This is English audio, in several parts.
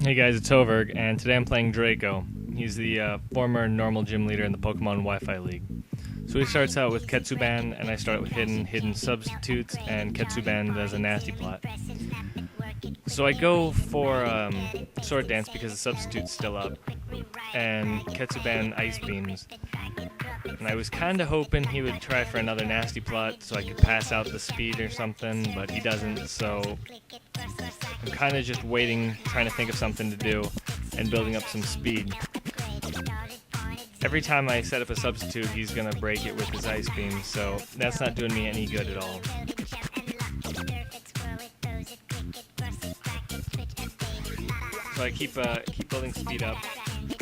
Hey guys, it's Overg, and today I'm playing Drako. He's the former normal gym leader in the Pokemon Wi-Fi League. So he starts out with Ketsuban, and I start with hidden substitutes, and Ketsuban does a nasty plot. So I go for Sword Dance because the substitute's still up, and Ketsuban Ice Beams. And I was kind of hoping he would try for another nasty plot so I could pass out the speed or something, but he doesn't, so I'm kind of just waiting, trying to think of something to do, and building up some speed. Every time I set up a substitute, he's going to break it with his Ice Beam, so that's not doing me any good at all. So I keep building speed up,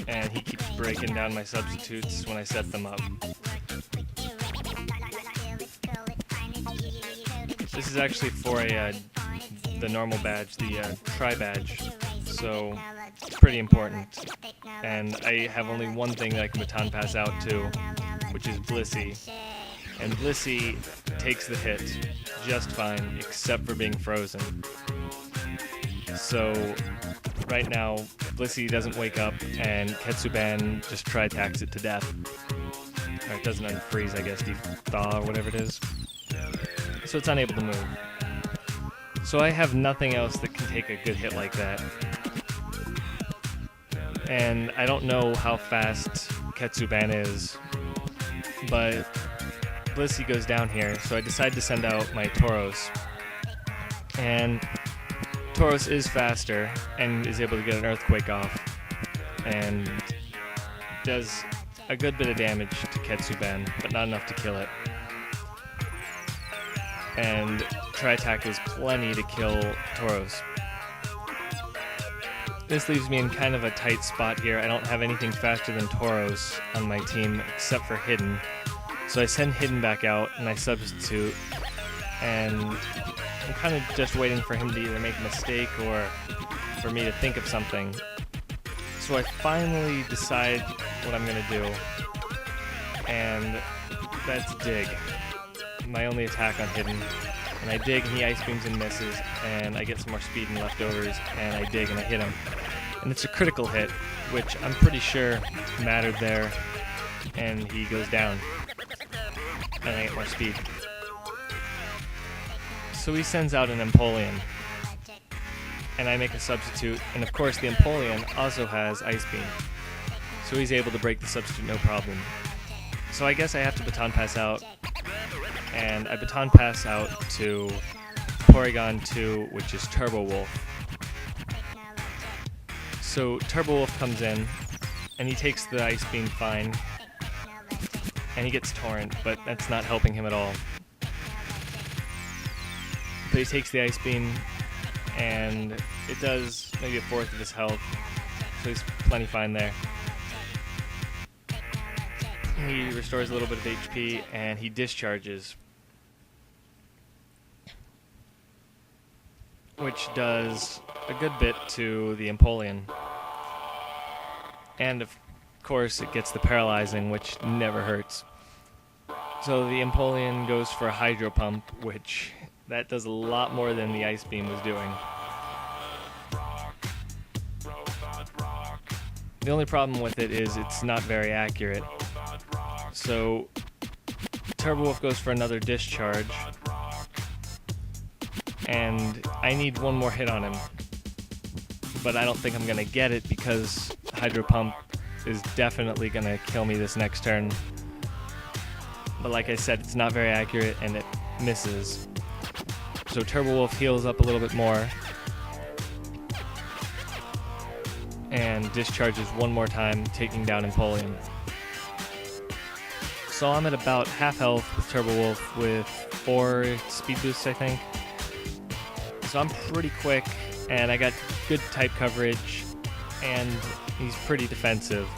and he keeps breaking down my substitutes when I set them up. This is actually for the normal badge, the Tri badge, so it's pretty important. And I have only one thing that I can baton pass out to, which is Blissey. And Blissey takes the hit just fine, except for being frozen. So right now, Blissey doesn't wake up, and Ketsuban just tri-attacks it to death. Or it doesn't unfreeze, I guess, thaw or whatever it is. So it's unable to move. So I have nothing else that can take a good hit like that. And I don't know how fast Ketsuban is, but Blissey goes down here, so I decide to send out my Tauros. And Tauros is faster and is able to get an Earthquake off, and does a good bit of damage to Ketsuban, but not enough to kill it. And Tri-Attack is plenty to kill Tauros. This leaves me in kind of a tight spot here. I don't have anything faster than Tauros on my team except for Hidden. So I send Hidden back out and I substitute, and I'm kind of just waiting for him to either make a mistake or for me to think of something. So I finally decide what I'm going to do, and that's Dig. My only attack on Hidden. And I dig and he Ice Beams and misses, and I get some more speed and leftovers, and I dig and I hit him. And it's a critical hit, which I'm pretty sure mattered there, and he goes down. And I get more speed. So he sends out an Empoleon, and I make a substitute, and of course the Empoleon also has Ice Beam. So he's able to break the substitute no problem. So I guess I have to baton pass out, and I baton pass out to Porygon-2, which is Turbo Wolf. So Turbo Wolf comes in, and he takes the Ice Beam fine, and he gets Torrent, but that's not helping him at all. But he takes the Ice Beam, and it does maybe a fourth of his health, so he's plenty fine there. He restores a little bit of HP, and he discharges, which does a good bit to the Empoleon. And of course it gets the paralyzing, which never hurts. So the Empoleon goes for a Hydro Pump, which that does a lot more than the Ice Beam was doing. The only problem with it is it's not very accurate. So Turbo Wolf goes for another discharge, and I need one more hit on him, but I don't think I'm gonna get it because Hydro Pump is definitely gonna kill me this next turn. But like I said, it's not very accurate and it misses. So Turbo Wolf heals up a little bit more and discharges one more time, taking down Empoleon. So I'm at about half health with Turbo Wolf with 4 speed boosts, I think. So I'm pretty quick, and I got good type coverage, and he's pretty defensive.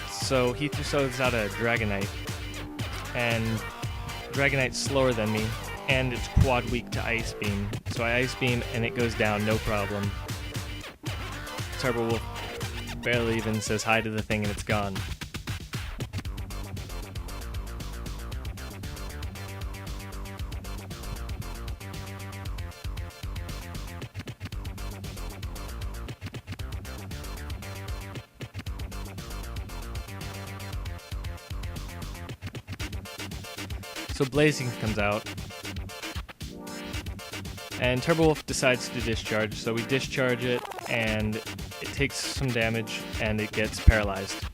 So he throws out a Dragonite, and Dragonite's slower than me, and it's quad weak to Ice Beam. So I Ice Beam, and it goes down, no problem. Turbo Wolf barely even says hi to the thing, and it's gone. So Blazing comes out, and Turbo Wolf decides to discharge, so we discharge it, and it takes some damage, and it gets paralyzed.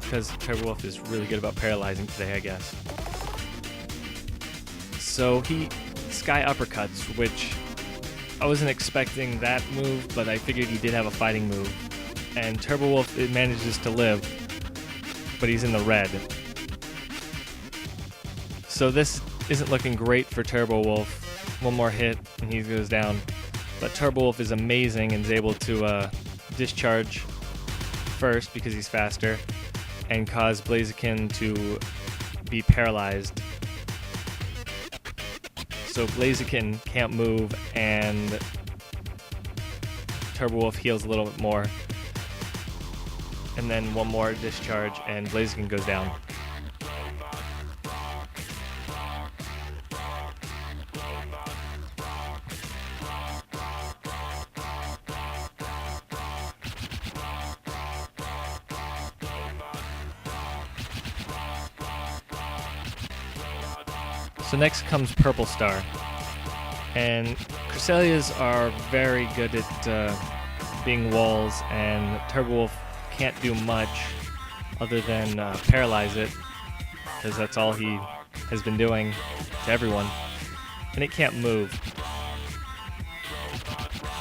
Because Turbo Wolf is really good about paralyzing today, I guess. So he Sky Uppercuts, which I wasn't expecting that move, but I figured he did have a fighting move. And Turbo Wolf manages to live, but he's in the red. So this isn't looking great for Turbo Wolf. One more hit and he goes down. But Turbo Wolf is amazing and is able to discharge first because he's faster and cause Blaziken to be paralyzed. So Blaziken can't move and Turbo Wolf heals a little bit more. And then one more discharge and Blaziken goes down. So next comes Purple Star, and Cresselias are very good at being walls, and Turbo Wolf can't do much other than paralyze it, because that's all he has been doing to everyone, and it can't move.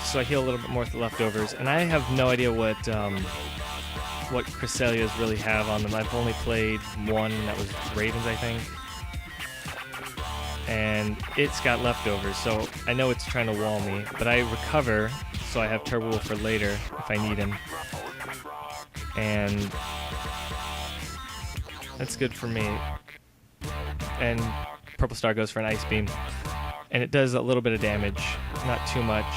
So I heal a little bit more with the leftovers, and I have no idea what Cresselias really have on them. I've only played one, that was Ravens, I think. And it's got leftovers, so I know it's trying to wall me, but I recover, so I have Turbo Wolf for later if I need him. And that's good for me. And Purple Star goes for an Ice Beam, and it does a little bit of damage, not too much,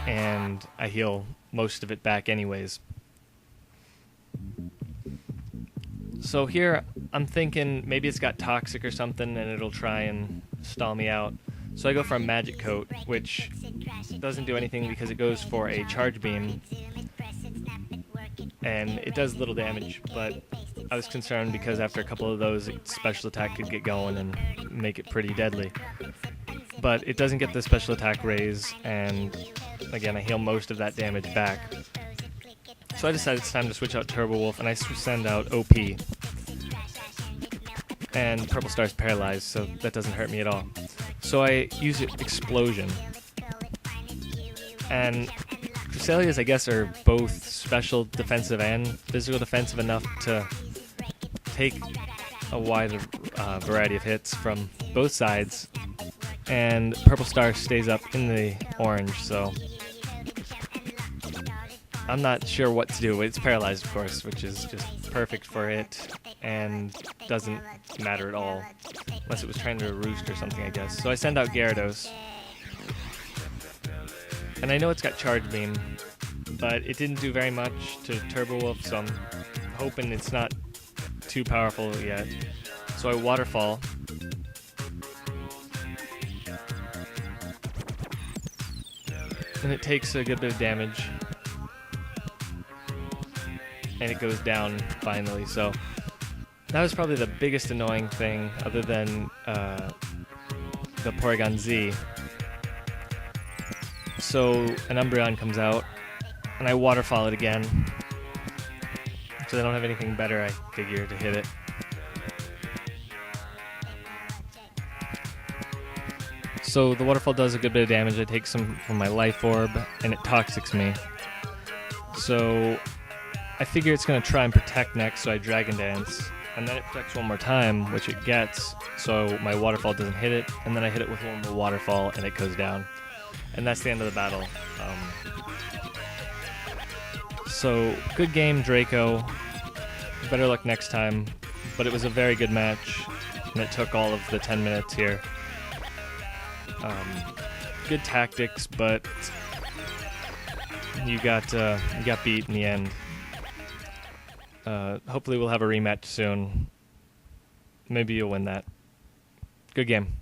and I heal most of it back anyways. So here, I'm thinking maybe it's got Toxic or something and it'll try and stall me out. So I go for a Magic Coat, which doesn't do anything because it goes for a Charge Beam. And it does little damage, but I was concerned because after a couple of those, its special attack could get going and make it pretty deadly. But it doesn't get the special attack raise, and again, I heal most of that damage back. So I decided it's time to switch out Turbo Wolf, and I send out OP. And Purple Star's paralyzed, so that doesn't hurt me at all. So I use Explosion. And Cresselias, I guess, are both special defensive and physical defensive enough to take a wide variety of hits from both sides. And Purple Star stays up in the orange, so I'm not sure what to do. It's paralyzed, of course, which is just perfect for it and doesn't matter at all. Unless it was trying to roost or something, I guess. So I send out Gyarados. And I know it's got Charge Beam, but it didn't do very much to Turbo Wolf, so I'm hoping it's not too powerful yet. So I Waterfall. And it takes a good bit of damage. And it goes down finally, so that was probably the biggest annoying thing other than the porygon-z. So an Umbreon comes out, and I Waterfall it again, so I don't have anything better, I figure, to hit it. So the Waterfall does a good bit of damage. I take some from my Life Orb, and it Toxics me. So I figure it's going to try and protect next, so I Dragon Dance. And then it protects one more time, which it gets, so my Waterfall doesn't hit it. And then I hit it with one more Waterfall, and it goes down. And that's the end of the battle. So, good game, Drako. Better luck next time. But it was a very good match, and it took all of the 10 minutes here. Good tactics, but you got beat in the end. Hopefully we'll have a rematch soon. Maybe you'll win that. Good game.